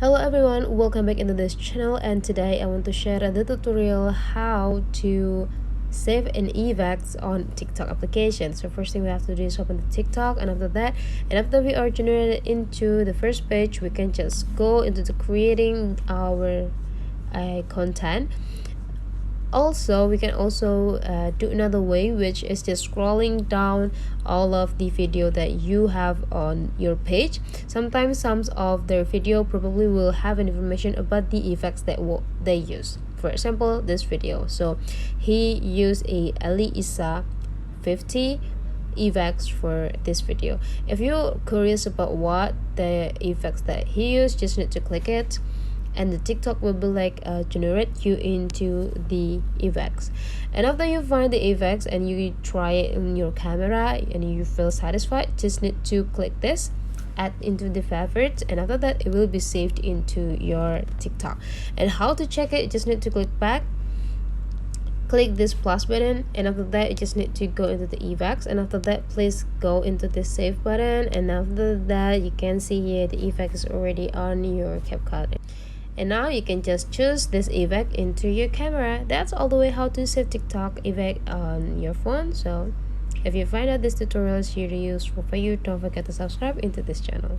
Hello everyone, welcome back into this channel, and today I want to share a tutorial how to save an effects on TikTok application. So first thing we have to do is open the TikTok, and after we are generated into the first page, we can just go into the creating our content. Also, we can also do another way, which is just scrolling down all of the video that you have on your page. Sometimes some of their video probably will have an information about the effects that they use. For example, this video, so he used a Ali Issa 50 effects for this video. If you're curious about what the effects that he used, just need to click it, and the TikTok will be like generate you into the effects. And after you find the effects and you try it in your camera and you feel satisfied, just need to click this, add into the favorites, and after that it will be saved into your TikTok. And how to check it, you just need to click back, click this plus button, and after that you just need to go into the effects, and after that please go into the save button, and after that you can see here the effect is already on your CapCut. And now you can just choose this effect into your camera. That's all the way how to save TikTok effect on your phone. So if you find out this tutorial is really useful for you, don't forget to subscribe into this channel.